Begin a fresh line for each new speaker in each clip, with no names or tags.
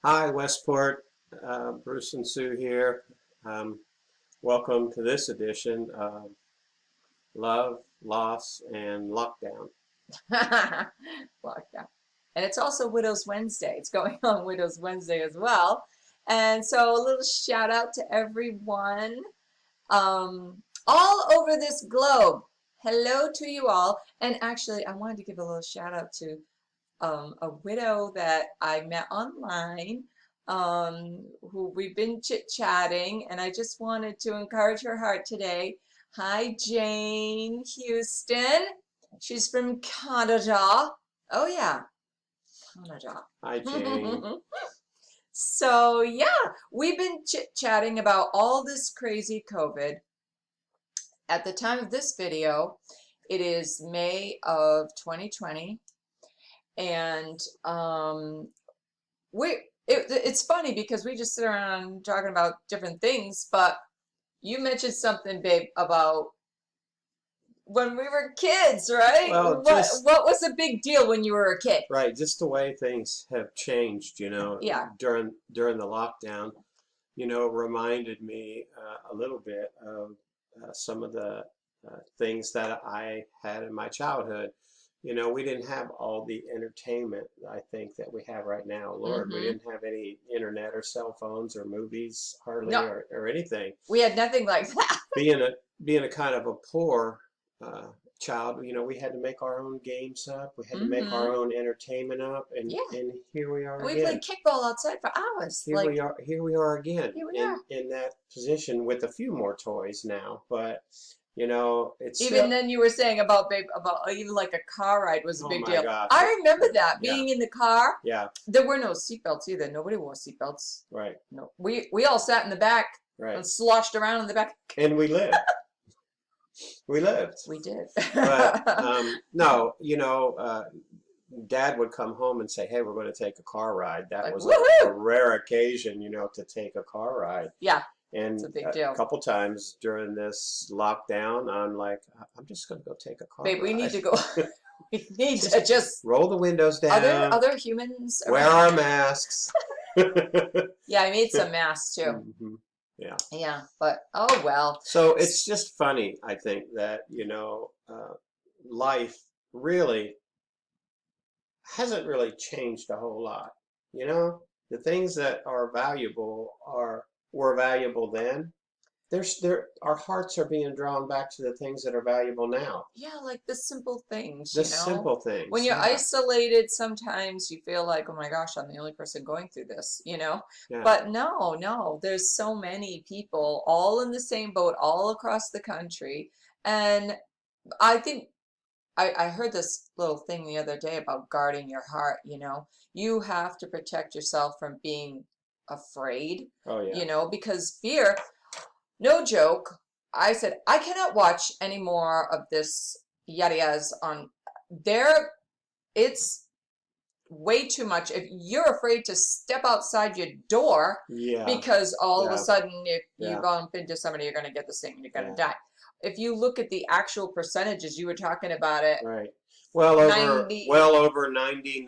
Hi, Westport. Bruce and Sue here. Um, Welcome to this edition of Love, Loss, and Lockdown.
Lockdown. And it's also Widows Wednesday. It's going on Widows Wednesday as well. And so a little shout out to everyone all over this globe. Hello to you all. And actually, I wanted to give a little shout out to a widow that I met online, who we've been chit-chatting, and I just wanted to encourage her heart today. Hi, Jane Houston. She's from Canada. Oh, yeah, Canada.
Hi, Jane.
So, yeah, we've been chit-chatting about all this crazy COVID. At the time of this video, it is May of 2020. And it's funny because we just sit around talking about different things, but you mentioned something, babe, about when we were kids, right?
Well,
what was a big deal when you were a kid?
Right, just the way things have changed,
Yeah.
during the lockdown, reminded me a little bit of some of the things that I had in my childhood. We didn't have all the entertainment I think that we have right now. Lord, we
Mm-hmm.
didn't have any internet or cell phones or movies hardly
No,
or anything.
we had nothing like that.
Being a kind of a poor child, we had to make our own games up. We had to make
Mm-hmm.
our own entertainment up,
Yeah.
and here we are
And we
again.
played kickball outside for hours.
Here we are again
Here we
in
are.
in that position with a few more toys now, but it's
Even
still.
then, you were saying about, babe, about even like a car ride was a
Oh
big
my
deal.
gosh.
I remember that
Yeah,
being in the car.
yeah,
There were no seatbelts either. Nobody wore seatbelts.
right,
No, we all sat in the back
right.
and sloshed around in the back.
And we lived. We lived.
We did.
But no, Dad would come home and say, "Hey, we're going to take a car ride." That
Like,
was a
woohoo!
rare occasion, to take a car ride.
Yeah,
And
it's a big
a
deal.
couple times during this lockdown, I'm like, I'm just going to go take a car
Babe, we need
ride.
to go. We need to
Just
just.
roll the windows
Are there
down,
other humans
wear
around?
our masks.
Yeah, I made some masks too.
Mhm. Yeah.
Yeah, but oh well.
So it's just funny, I think, that, life really hasn't really changed a whole lot. The things that are valuable were valuable then. Our hearts are being drawn back to the things that are valuable now.
Yeah, like the simple things,
The simple
When
things,
you're
yeah,
isolated, sometimes you feel like, oh my gosh, I'm the only person going through this.
yeah,
But no, no, there's so many people all in the same boat, all across the country. And I think I heard this little thing the other day about guarding your heart. You have to protect yourself from being afraid,
oh yeah,
because fear, no joke. I said, I cannot watch any more of this yada on there. It's way too much. If you're afraid to step outside your door
yeah,
because all of a
yeah,
sudden if you
yeah,
bump into somebody, you're going to get this thing and you're going
yeah,
to die. If you look at the actual percentages, you were talking about it,
right. Well over
90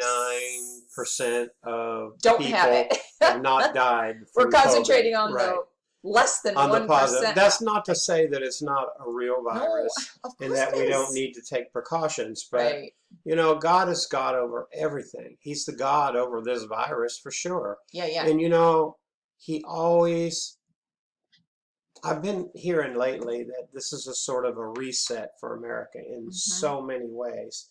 99% of
don't have
people
it.
have not died
We're
from COVID.
concentrating on
Right.
the less than
On the positive.
1%.
That's not to say that it's not a real
No,
virus
of
and
course
that
it
we don't
is.
need to take precautions, but
Right.
God is God over everything. He's the God over this virus for sure.
Yeah, yeah.
And he always, I've been hearing lately that this is a sort of a reset for America in
Hmm.
so many ways.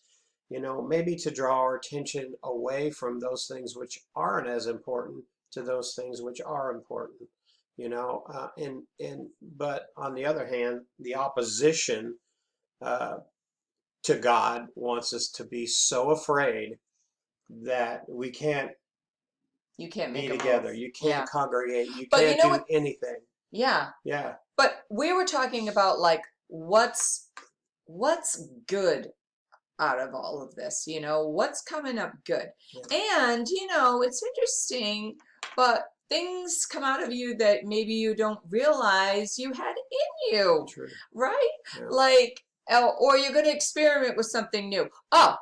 Maybe to draw our attention away from those things which aren't as important to those things which are important. But on the other hand, the opposition uh, to God wants us to be so afraid that we can't
You can't
be
make a
together.
move.
You can't
Yeah.
congregate. You
But you
can't
know
do
what?
anything.
Yeah.
Yeah.
But we were talking about like what's good out of all of this, what's coming up good.
Yeah.
And it's interesting, but things come out of you that maybe you don't realize you had in you,
True.
right?
Yeah.
Like, or you're going to experiment with something new. Oh,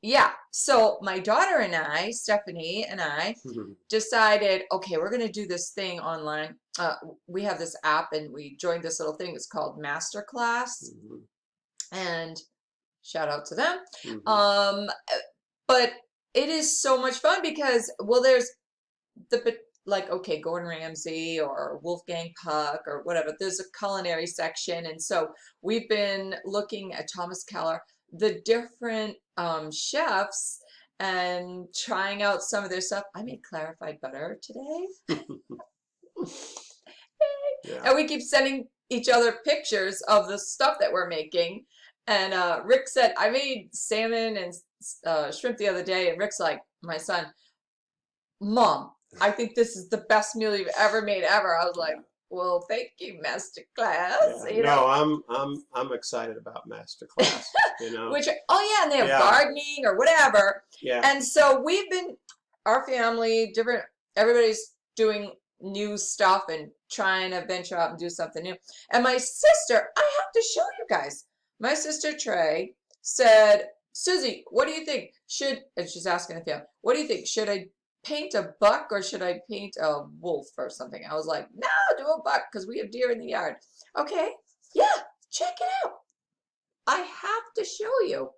yeah, so my daughter and I, Stephanie and I, decided, okay, we're going to do this thing online. We have this app and we joined this little thing. It's called Masterclass,
Mhm.
and shout out to them.
Mhm.
Um, but it is so much fun because, well, there's like, okay, Gordon Ramsay or Wolfgang Puck or whatever. There's a culinary section, and so we've been looking at Thomas Keller, the different chefs, and trying out some of their stuff. I made clarified butter today,
Yeah.
and we keep sending each other pictures of the stuff that we're making. And Rick said, I made salmon and shrimp the other day, and Rick's like, my son, Mom, I think this is the best meal you've ever made ever. I was like,
Yeah.
well, thank you, Master Class,
Yeah. No, I'm excited about Masterclass, you know.
Which, oh yeah, and they have
Yeah.
gardening or whatever.
Yeah.
And so we've been, our family, different, everybody's doing new stuff and trying to venture out and do something new. And my sister, I have to show you guys. My sister Trey said, Susie, what do you think? And she's asking the family, what do you think? Should I paint a buck or should I paint a wolf or something? I was like, no, do a buck because we have deer in the yard. Okay, yeah, check it out. I have to show you.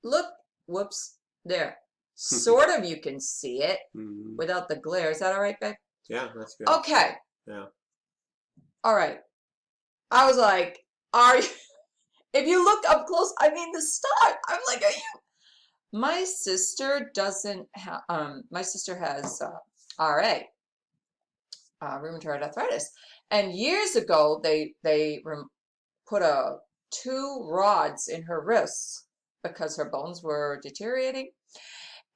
Look, whoops, there. Sort of you can see it
Mhm.
without the glare. Is that all right, babe?
Yeah, that's good.
Okay,
Yeah.
all right. I was like, are you, if you look up close, I mean the star. I'm like, are you? My sister doesn't have, my sister has RA, rheumatoid arthritis. And years ago, they put two rods in her wrists because her bones were deteriorating.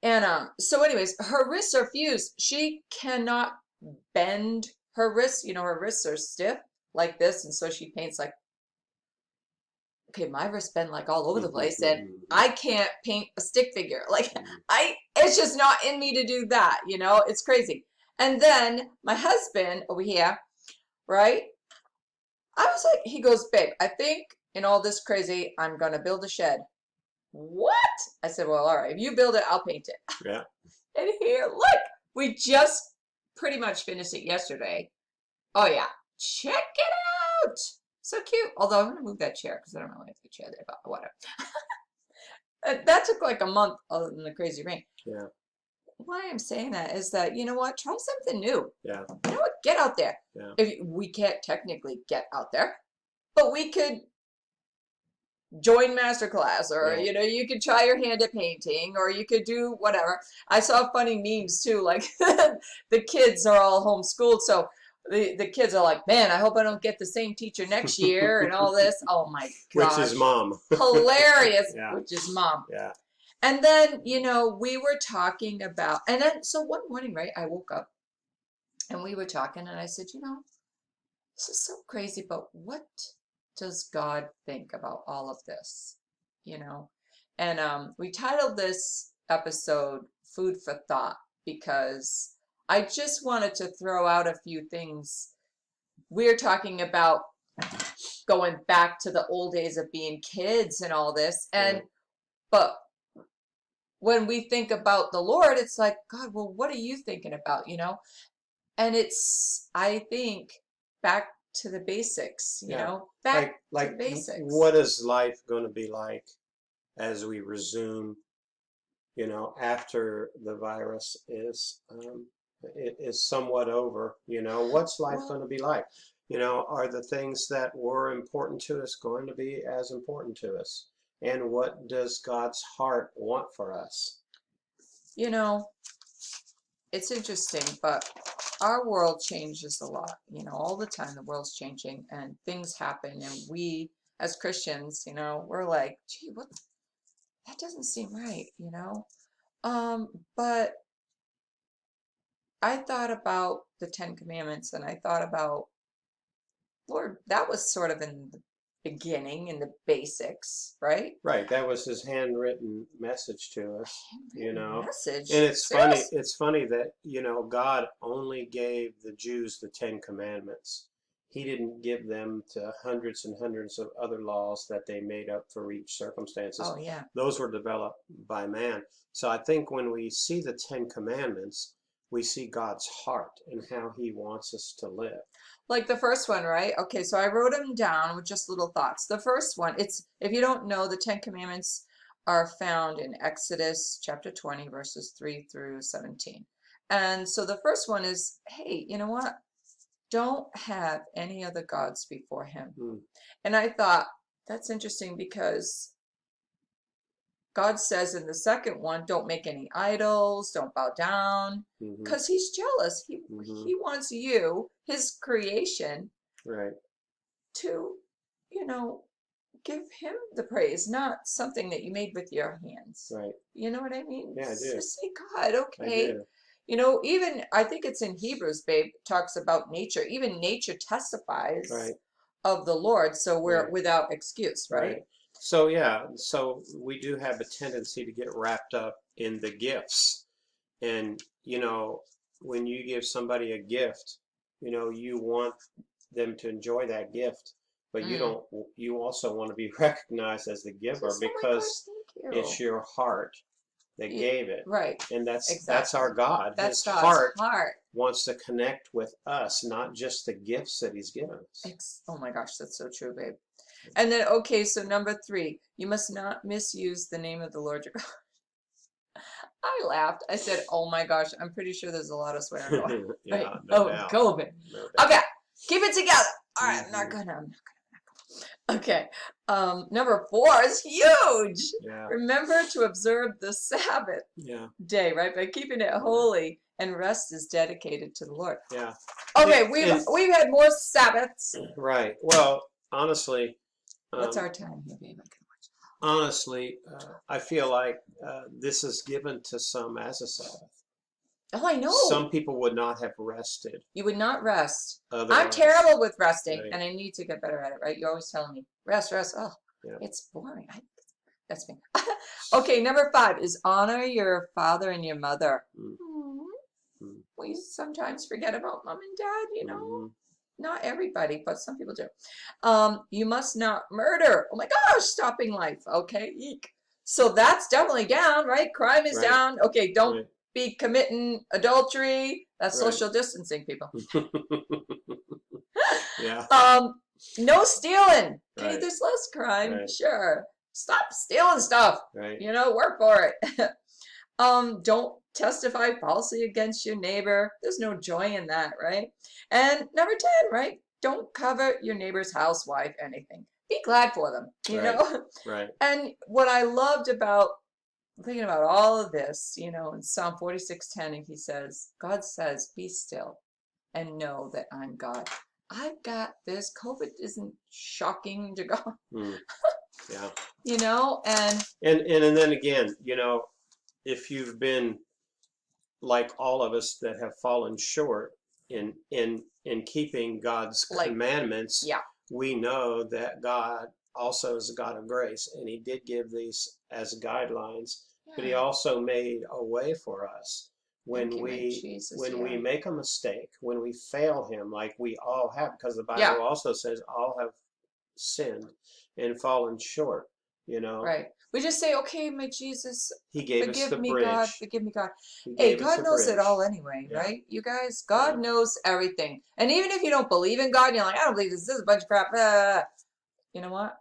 And so anyways, her wrists are fused. She cannot bend her wrists. You know, her wrists are stiff like this, and so she paints like, okay, my wrists bend like all over the place, and I can't paint a stick figure. Like it's just not in me to do that, you know? It's crazy. And then my husband over here, right? I was like, he goes, babe, I think in all this crazy, I'm gonna build a shed. What? I said, well, all right, if you build it, I'll paint it.
Yeah.
And here, look, we just pretty much finished it yesterday. Oh yeah, check it out. So cute. Although I'm gonna move that chair because I don't really have the chair there, but whatever. That took like a month other than the crazy rain.
Yeah.
Why I'm saying that is that, you know what, try something new.
Yeah.
You know what, get out there.
Yeah.
If we can't technically get out there, but we could join masterclass, or
Yeah.
you know, you could try your hand at painting, or you could do whatever. I saw funny memes too, like the kids are all homeschooled, so the kids are like, man, I hope I don't get the same teacher next year and all this. Oh my
Which is
gosh,
mom.
hilarious.
Yeah.
Which is mom.
Yeah.
And then, you know, we were talking about, and then so one morning, right, I woke up and we were talking, and I said, you know, this is so crazy, but what does God think about all of this? You know? And we titled this episode Food for Thought because I just wanted to throw out a few things. We're talking about going back to the old days of being kids and all this. And, but when we think about the Lord, it's like, God, well, what are you thinking about, you know? And it's, I think, back to the basics, you
Yeah.
know, back
Like
to basics.
what is life going to be like as we resume, you know, after the virus is somewhat over, you know, what's life
Well,
going to be like? You know, are the things that were important to us going to be as important to us? And what does God's heart want for us?
you know, it's interesting, but our world changes a lot, you know, all the time the world's changing and things happen, and we as Christians, you know, we're like, gee, what, that doesn't seem right, you know? But I thought about the Ten Commandments, and I thought about, Lord, that was sort of in the beginning, in the basics, right?
Right, that was his handwritten message to us, you know.
Message.
And it's
Serious?
funny that, you know, God only gave the Jews the Ten Commandments. He didn't give them to hundreds and hundreds of other laws that they made up for each circumstances.
Oh, yeah.
Those were developed by man. So I think when we see the Ten Commandments, we see God's heart and how he wants us to live.
Like the first one, right? Okay, so I wrote them down with just little thoughts. The first one, it's, if you don't know, the Ten Commandments are found in Exodus chapter 20, verses 3 through 17. And so the first one is, hey, you know what? Don't have any other gods before him.
Mm.
And I thought, that's interesting because God says in the second one, don't make any idols, don't bow down,
Mhm.
because he's jealous.
Mhm.
He wants you, his creation,
Right.
to, you know, give him the praise, not something that you made with your hands.
Right.
You know what I mean?
Yeah, I do.
Just say, God,
I
okay.
do.
You know, even I think it's in Hebrews, babe, talks about nature. Even nature testifies
Right.
of the Lord, so we're
Right.
without excuse, right?
Right. So yeah, so we do have a tendency to get wrapped up in the gifts. And you know, when you give somebody a gift, you know, you want them to enjoy that gift, but you
Mm.
don't, you also want to be recognized as the giver
Just, oh my gosh,
because
thank
it's
you.
your heart that
Yeah,
gave it.
right,
And that's
exactly.
our God.
That's
His
God's
heart
heart.
wants to connect with us, not just the gifts that he's given us.
Oh my gosh, that's so true, babe. And then, okay, so number 3, you must not misuse the name of the Lord your God. I laughed. I said, oh my gosh, I'm pretty sure there's a lot of swearing going on.
Yeah,
Right?
no
Oh,
doubt.
COVID.
No doubt.
Okay, keep it together. All right, I'm not
Mhm.
gonna. Okay. Number 4 is huge.
Yeah.
Remember to observe the Sabbath
Yeah.
day, right? By keeping it holy, and rest is dedicated to the Lord.
Yeah.
Okay,
And
we've had more Sabbaths.
right. Well, honestly,
What's
um,
our time here, babe?
honestly, I feel like this is given to some as a Sabbath.
Oh, I know.
Some people would not have rested
You would not rest. I'm
otherwise.
terrible with resting,
Right.
and I need to get better at it, right? You're always telling me, rest, rest. Oh,
Yeah.
it's boring. That's me. Okay, number 5 is honor your father and your mother.
Mm. Mm.
We sometimes forget about mom and dad, you know.
Mhm.
Not everybody, but some people do. You must not murder. Oh my gosh, stopping life. Okay, eek. So that's definitely down, right? Crime is
Right.
down. Okay, don't
Right.
be committing adultery. That's
Right.
social distancing, people.
Yeah.
No stealing. Okay,
Right.
there's less crime.
Right.
Sure. Stop stealing stuff.
Right.
You know, work for it. Don't testify falsely against your neighbor. There's no joy in that, right? And number 10, right? Don't covet your neighbor's housewife, anything. Be glad for them, you
Right.
know?
Right.
And what I loved about thinking about all of this, you know, in Psalm 46:10, he says, God says, be still and know that I'm God. I've got this. COVID isn't shocking to God,
Mm. Yeah.
you know, and
And then again, you know, if you've been like all of us that have fallen short in keeping God's
like,
commandments,
yeah,
we know that God also is a God of grace, and he did give these as guidelines, but he
yeah.
also made a way for us when
Thank you, my
we
Jesus,
when
yeah.
we make a mistake, when we fail him, like we all have, because the Bible
Yeah.
also says all have sinned and fallen short, you know.
Right. We just say, okay, my Jesus,
He gave us the
forgive me,
bridge.
God, forgive me, God.
He
Hey,
gave us
God
a
knows it
bridge.
all anyway,
Yeah.
right? You guys, God
Yeah.
knows everything. And even if you don't believe in God, you're like, I don't believe this is a bunch of crap. You know what?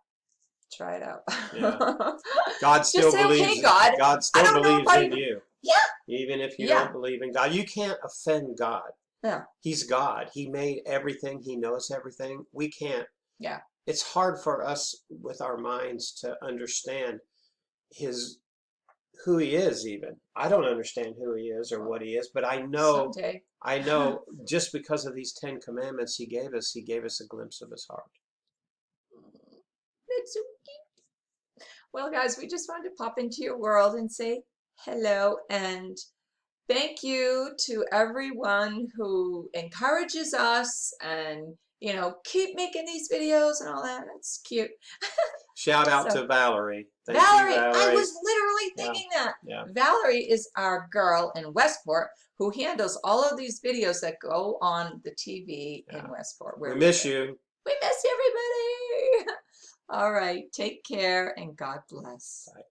Try it out.
Yeah. God still
Just say,
believes.
okay, God,
God
I
still
don't know
believes
if I
in
even,
you,
yeah,
even if you
yeah,
don't believe in God. You can't offend God.
yeah,
He's God. He made everything. He knows everything. We can't.
yeah.
It's hard for us with our minds to understand who he is. Even I don't understand who he is or what he is, but I know
Someday.
just because of these 10 commandments he gave us a glimpse of his heart.
That's so cute. Well, guys, we just wanted to pop into your world and say hello and thank you to everyone who encourages us and you know, keep making these videos and all that. That's cute.
Shout out
So
to Valerie. Thank you,
Valerie, I
Valerie.
was literally
Yeah,
thinking that.
yeah.
Valerie is our girl in Westport who handles all of these videos that go on the TV in
Yeah.
Westport
We
where we
miss
live.
you.
We miss everybody. All right, take care and God bless.
Bye.